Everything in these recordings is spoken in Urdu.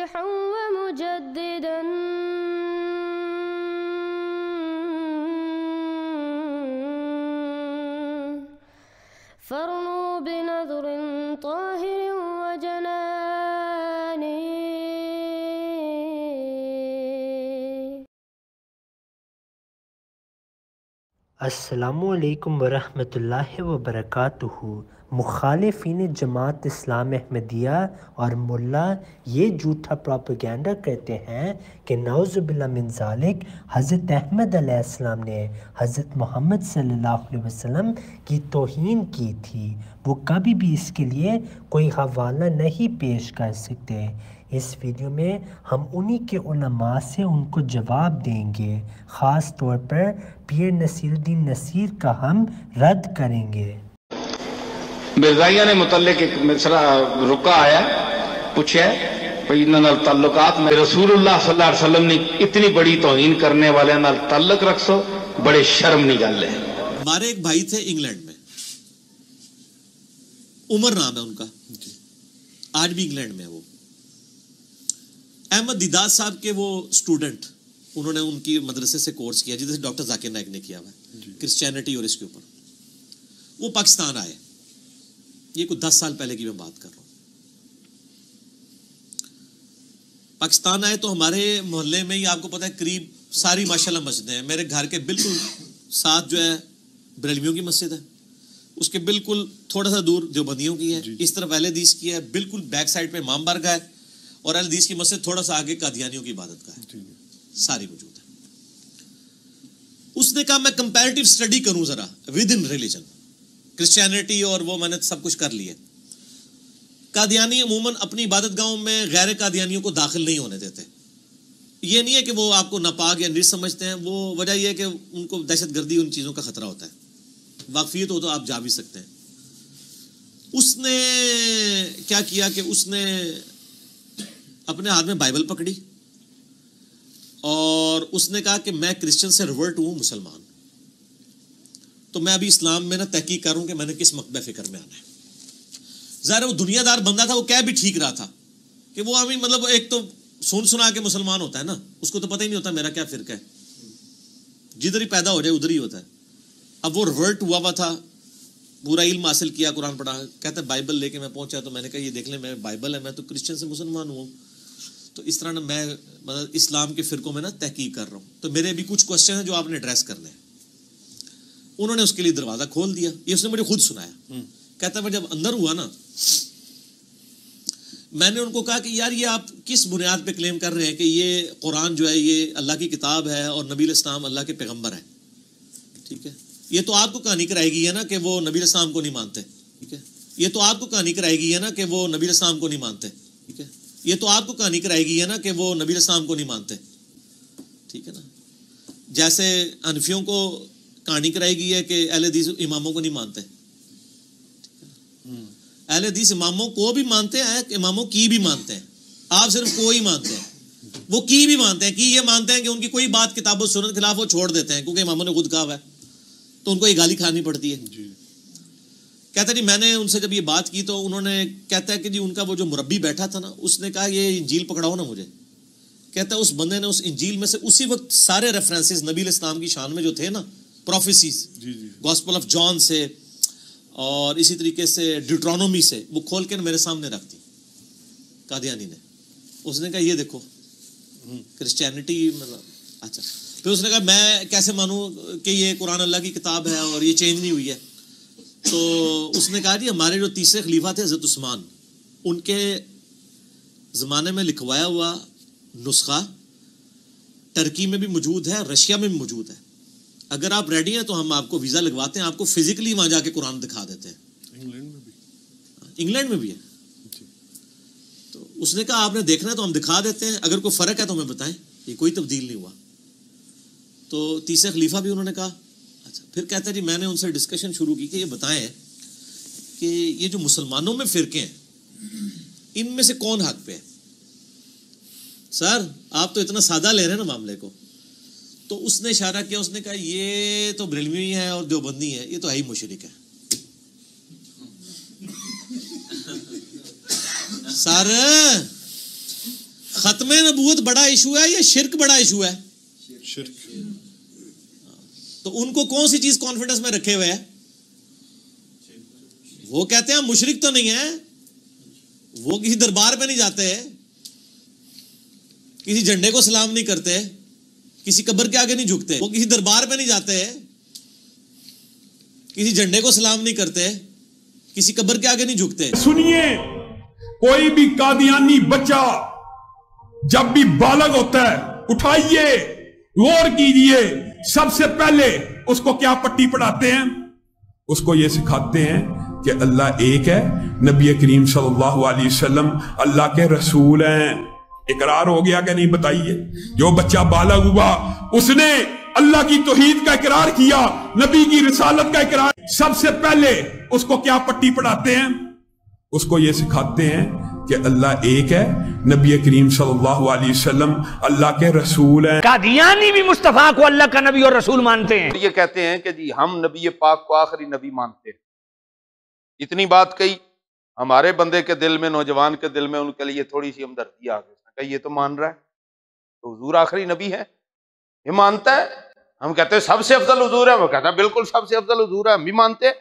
مصلحا ومجددا فارنوا بنظر طاهر وجنان. السلام علیکم ورحمۃ اللہ وبرکاتہ. مخالفین جماعت اسلام احمدیہ اور ملا یہ جھوٹا پروپیگنڈا کرتے ہیں کہ نعوذ باللہ من ذالک حضرت احمد علیہ السلام نے حضرت محمد صلی اللہ علیہ وسلم کی توہین کی تھی. وہ کبھی بھی اس کے لیے کوئی حوالہ نہیں پیش کر سکتے. اس ویڈیو میں ہم انہی کے علماء سے ان کو جواب دیں گے. خاص طور پر پیر نصیر الدین نصیر کا ہم رد کریں گے. مرزائیہ نے متعلق ایک مسئلہ رکا آیا پوچھا بھئی انہاں نال تعلقات میں رسول اللہ صلی اللہ علیہ وسلم نے اتنی بڑی توہین کرنے والے نال تعلق رکھ سو بڑے شرم نہیں گل ہے. ہمارے ایک بھائی تھے انگلینڈ میں، عمر نام ہے ان کا، آج بھی انگلینڈ میں ہے وہ. احمد دیدار صاحب کے وہ اسٹوڈنٹ، انہوں نے ان کی مدرسے سے کورس کیا جیسے ڈاکٹر ذاکر نائک نے کیا ہوا ہے کرسچینٹی اور اس کے اوپر. وہ پاکستان آئے، یہ کوئی 10 سال پہلے کی میں بات کر رہا ہوں. پاکستان آئے تو ہمارے محلے میں ہی آپ کو پتا ہے قریب ساری ماشاءاللہ مسجدیں ہیں. میرے گھر کے بالکل ساتھ جو ہے بریلویوں کی مسجد ہے، اس کے بالکل تھوڑا سا دور دیوبندیوں کی ہے، اس طرف اہل حدیث کی ہے، بالکل بیک سائڈ پہ امام بارگاہ ہے، اور اہل حدیث کی مسجد تھوڑا سا آگے قادیانیوں کی عبادت کا ہے. ساری موجود ہے. اس نے کہا میں کمپیریٹیو اسٹڈی کروں ذرا ود ان ریلیجن، کرسچینٹی اور وہ میں نے سب کچھ کر لیا. قادیانی عموماً اپنی عبادت گاہوں میں غیر قادیانیوں کو داخل نہیں ہونے دیتے. یہ نہیں ہے کہ وہ آپ کو ناپاک یا نجس سمجھتے ہیں، وہ وجہ یہ ہے کہ ان کو دہشت گردی ان چیزوں کا خطرہ ہوتا ہے. واقفیت ہو تو آپ جا بھی سکتے ہیں. اس نے کیا کیا کہ اس نے اپنے ہاتھ میں بائبل پکڑی اور اس نے کہا کہ میں کرسچن سے ریورٹ ہوں مسلمان. تو میں ابھی اسلام میں نا تحقیق کروں کہ میں نے کس مکتبہ فکر میں آنا ہے. ظاہر وہ دنیا دار بندہ تھا، وہ کہہ بھی ٹھیک رہا تھا کہ وہ ہمیں مطلب ایک تو سنا کے مسلمان ہوتا ہے نا، اس کو تو پتہ ہی نہیں ہوتا میرا کیا فرقہ ہے، جدھر ہی پیدا ہو جائے ادھر ہی ہوتا ہے. اب وہ ریورٹ ہوا تھا، پورا علم حاصل کیا، قرآن پڑھا. کہتا ہے بائبل لے کے میں پہنچا تو میں نے کہا یہ دیکھ لیں میں بائبل ہے، میں تو کرسچن سے مسلمان ہوں. تو اس طرح نا میں مطلب اسلام کے فرقوں میں نا تحقیق کر رہا ہوں، تو میرے بھی کچھ کوشچن ہیں جو آپ نے ایڈریس کرنے ہیں. انہوں نے اس کے لیے دروازہ کھول دیا. یہ اس نے مجھے خود سنایا. کہتا ہے میں جب اندر ہوا نا، میں نے ان کو کہا کہ یار یہ آپ کس بنیاد پہ کلیم کر رہے ہیں کہ یہ قرآن جو ہے یہ اللہ کی کتاب ہے اور نبی علیہ السلام اللہ کے پیغمبر ہیں. ٹھیک ہے، یہ تو آپ کو کہانی کرائے گی ہے نا کہ وہ نبی علیہ السلام کو نہیں مانتے. ٹھیک ہے، یہ تو آپ کو کہانی کرائے گی ہے نا کہ وہ نبی علیہ السلام کو نہیں مانتے. ٹھیک ہے، یہ تو آپ کو کہانی کرائے گی ہے نا کہ وہ نبی علیہ السلام کو نہیں مانتے. ٹھیک ہے نا، جیسے حنفیوں کو کہانی کرائی گئی ہے کہ اہل حدیث اماموں کو نہیں مانتے. اہل حدیث اماموں کو بھی مانتے ہیں، اماموں کی بھی مانتے ہیں. آپ صرف کوئی مانتے ہیں، وہ کی بھی مانتے ہیں. کی یہ مانتے ہیں کہ ان کی کوئی بات کتاب و سنت کے خلاف وہ چھوڑ دیتے ہیں کیونکہ اماموں نے خود کہا ہوا ہے تو ان کو یہ گالی کھانی پڑتی ہے. کہتا ہے جی میں نے ان سے جب یہ بات کی تو انہوں نے کہتا ہے کہ جی ان کا وہ جو مربی بیٹھا تھا نا، اس نے کہا یہ انجیل پکڑاؤ نا مجھے. کہتا ہے اس بندے نے اس انجیل میں سے اسی وقت سارے ریفرنسز نبی علیہ السلام کی شان میں جو تھے نا، پروفیسیز گاسپل آف جان سے اور اسی طریقے سے ڈیوٹرانومی سے، وہ کھول کے میرے سامنے رکھ دی قادیانی نے. اس نے کہا یہ دیکھو کرسچینٹی مطلب اچھا. پھر اس نے کہا میں کیسے مانوں کہ یہ قرآن اللہ کی کتاب ہے اور یہ چینج نہیں ہوئی ہے. تو اس نے کہا جی ہمارے جو تیسرے خلیفہ تھے حضرت عثمان، ان کے زمانے میں لکھوایا ہوا نسخہ ترکی میں بھی موجود ہے، رشیا میں بھی موجود ہے. اگر آپ ریڈی ہیں تو ہم آپ کو ویزا لگواتے ہیں، آپ کو فزیکلی وہاں جا کے قرآن دکھا دیتے ہیں. انگلینڈ میں بھی ہے. تو اس نے کہا آپ نے دیکھنا ہے تو ہم دکھا دیتے ہیں، اگر کوئی فرق ہے تو ہمیں بتائیں. یہ کوئی تبدیل نہیں ہوا. تو تیسرے خلیفہ بھی انہوں نے کہا اچھا. پھر کہتا ہے جی میں نے ان سے ڈسکشن شروع کی کہ یہ بتائیں کہ یہ جو مسلمانوں میں فرقے ہیں ان میں سے کون حق پہ ہے. سر آپ تو اتنا سادہ لے رہے ہیں نا معاملے کو. تو اس نے اشارہ کیا، اس نے کہا یہ تو بریلوی ہے اور دیوبندی ہے، یہ تو ہے ہی مشرک ہے. سر ختم نبوت بڑا ایشو ہے یا شرک بڑا ایشو ہے؟ شرک. تو ان کو کون سی چیز کانفیڈنس میں رکھے ہوئے ہے؟ وہ کہتے ہیں ہم مشرک تو نہیں ہیں، وہ کسی دربار پہ نہیں جاتے، کسی جھنڈے کو سلام نہیں کرتے، کسی قبر کے آگے نہیں جھکتے، وہ کسی دربار پہ نہیں جاتے، کسی جھنڈے کو سلام نہیں کرتے، کسی قبر کے آگے نہیں جھکتے. سنیے، کوئی بھی قادیانی بچہ جب بھی بالغ ہوتا ہے اٹھائیے، غور کیجئے، سب سے پہلے اس کو کیا پٹی پڑھاتے ہیں؟ اس کو یہ سکھاتے ہیں کہ اللہ ایک ہے، نبی کریم صلی اللہ علیہ وسلم اللہ کے رسول ہیں. اقرار ہو گیا کہ نہیں بتائیے؟ جو بچہ بالغ ہوا اس نے اللہ کی توحید کا اقرار کیا، نبی کی رسالت کا اقرار. سب سے پہلے اس کو کیا پٹی پڑھاتے ہیں؟ اس کو یہ سکھاتے ہیں کہ اللہ ایک ہے، نبی کریم صلی اللہ علیہ وسلم اللہ کے رسول ہیں. قادیانی بھی مصطفیٰ کو اللہ کا نبی اور رسول مانتے ہیں. یہ کہتے ہیں کہ جی ہم نبی پاک کو آخری نبی مانتے ہیں. اتنی بات کہی، ہمارے بندے کے دل میں، نوجوان کے دل میں ان کے لیے تھوڑی سی ہمدردی آ گئی. اس نے کہا یہ تو مان رہا ہے تو حضور آخری نبی ہے، یہ مانتا ہے. ہم کہتے ہیں سب سے افضل حضور ہے، وہ کہتا ہے بالکل سب سے افضل حضور ہے، ہم بھی مانتے ہیں.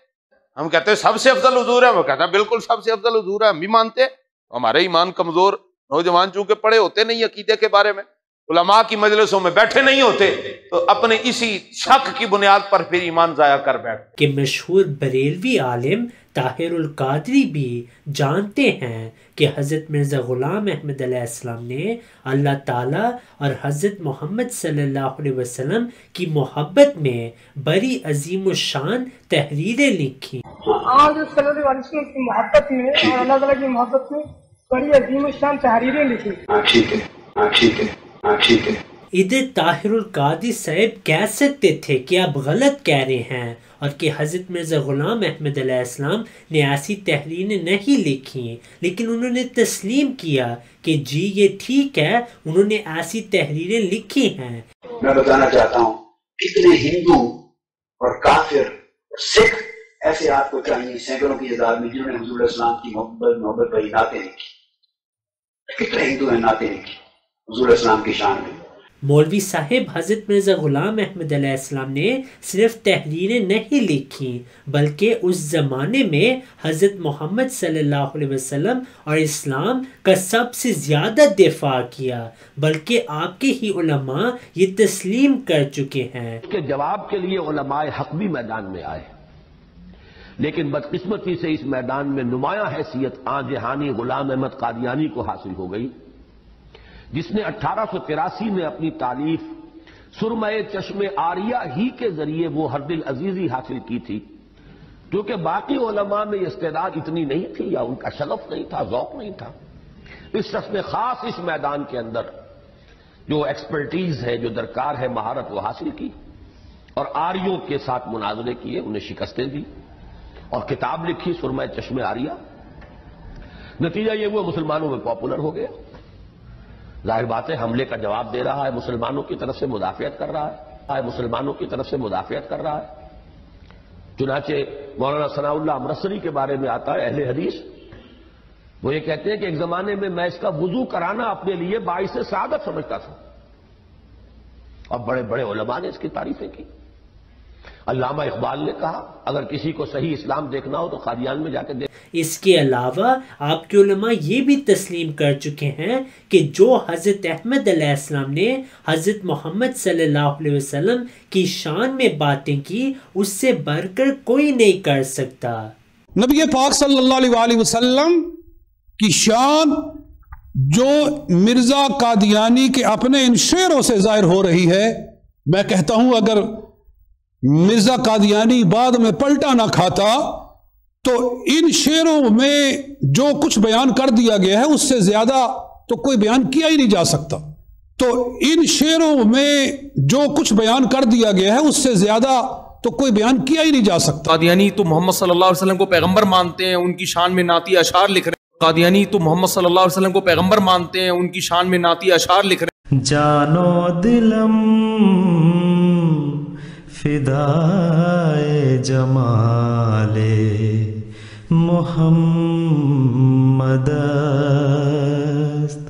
ہم کہتے ہیں سب سے افضل حضور ہے، وہ کہتا ہے بالکل سب سے افضل حضور ہے، ہم بھی مانتے ہیں. ہمارے ایمان کمزور نوجوان چونکہ پڑھے ہوتے نہیں عقیدے کے بارے میں، علماء کی مجلسوں میں بیٹھے نہیں ہوتے، تو اپنے اسی شک کی بنیاد پر پھر ایمان ضائع کر بیٹھتے. کہ مشہور بریلوی عالم طاہر القادری بھی جانتے ہیں کہ حضرت مرزا غلام احمد علیہ السلام نے اللہ تعالیٰ اور حضرت محمد صلی اللہ علیہ وسلم کی محبت میں بڑی عظیم الشان تحریریں لکھی. آج صلی اللہ علیہ وسلم کی محبت میں اور اللہ تعالیٰ کی محبت میں بڑی عظیم الشان تحریریں لکھی. ادھر طاہر القادری صاحب کہہ سکتے تھے کہ آپ غلط کہہ رہے ہیں اور کہ حضرت مرزا غلام احمد علیہ السلام نے ایسی تحریریں نہیں لکھی، لیکن انہوں نے تسلیم کیا کہ جی یہ ٹھیک ہے، انہوں نے ایسی تحریریں لکھی ہیں. میں بتانا چاہتا ہوں کتنے ہندو اور کافر اور سکھ ایسے آپ کو چاہیے سینکڑوں کی تعداد میں جنہوں نے حضور اسلام کی محبت پر نعتیں لکھی. کتنے ہندو ہیں نعتیں لکھی حضور اسلام کی شان میں. مولوی صاحب حضرت مرزا غلام احمد علیہ السلام نے صرف تحریریں نہیں لکھی بلکہ اس زمانے میں حضرت محمد صلی اللہ علیہ وسلم اور اسلام کا سب سے زیادہ دفاع کیا، بلکہ آپ کے ہی علماء یہ تسلیم کر چکے ہیں. اس کے جواب کے لیے علماء حق بھی میدان میں آئے، لیکن بدقسمتی سے اس میدان میں نمایاں حیثیت آن جہانی غلام احمد قادیانی کو حاصل ہو گئی، جس نے 1883 میں اپنی تالیف سرمہ چشم آریہ ہی کے ذریعے وہ ہر دل عزیزی حاصل کی تھی، کیونکہ باقی علماء میں استعداد اتنی نہیں تھی یا ان کا شغف نہیں تھا، ذوق نہیں تھا. اس شخص نے خاص اس میدان کے اندر جو ایکسپرٹیز ہے، جو درکار ہے، مہارت وہ حاصل کی اور آریوں کے ساتھ مناظرے کیے، انہیں شکستیں دی اور کتاب لکھی سرمہ چشم آریہ. نتیجہ یہ وہ مسلمانوں میں پاپولر ہو گیا. ظاہر بات ہے حملے کا جواب دے رہا ہے، مسلمانوں کی طرف سے مدافعت کر رہا ہے. چنانچہ مولانا ثناء اللہ امرتسری کے بارے میں آتا ہے، اہل حدیث، وہ یہ کہتے ہیں کہ ایک زمانے میں میں اس کا وضو کرانا اپنے لیے باعث سعادت سمجھتا تھا، اور بڑے بڑے علماء نے اس کی تعریفیں کی. علامہ اقبال نے کہا اگر کسی کو صحیح اسلام دیکھنا ہو تو قادیان میں جا کے دیکھ. اس کے علاوہ آپ کے علماء یہ بھی تسلیم کر چکے ہیں کہ جو حضرت احمد علیہ السلام نے حضرت محمد صلی اللہ علیہ وسلم کی شان میں باتیں کی، اس سے بڑھ کر کوئی نہیں کر سکتا. نبی پاک صلی اللہ علیہ وآلہ وسلم کی شان جو مرزا قادیانی کے اپنے ان شعروں سے ظاہر ہو رہی ہے، میں کہتا ہوں اگر مرزا قادیانی بعد میں پلٹا نہ کھاتا تو ان شعروں میں جو کچھ بیان کر دیا گیا ہے اس سے زیادہ تو کوئی بیان کیا ہی نہیں جا سکتا. تو ان شعروں میں جو کچھ بیان کر دیا گیا ہے اس سے زیادہ تو کوئی بیان کیا ہی نہیں جا سکتا. قادیانی تو محمد صلی اللہ علیہ وسلم کو پیغمبر مانتے ہیں، ان کی شان میں نعتی اشعار لکھ رہے ہیں. قادیانی تو محمد صلی اللہ علیہ وسلم کو پیغمبر مانتے ہیں، ان کی شان میں نعتی اشعار لکھ رہے ہیں. جانو دلم فدائے جمال محمد است،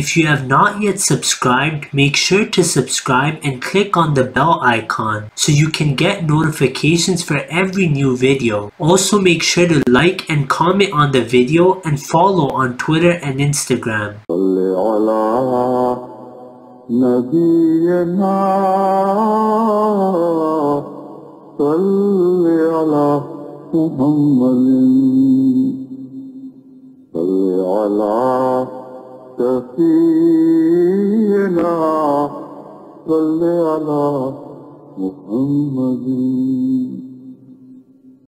If you have not yet subscribed, make sure to subscribe and click on the bell icon so you can get notifications for every new video. Also make sure to like and comment on the video and follow on Twitter and Instagram. سفينا صل على محمد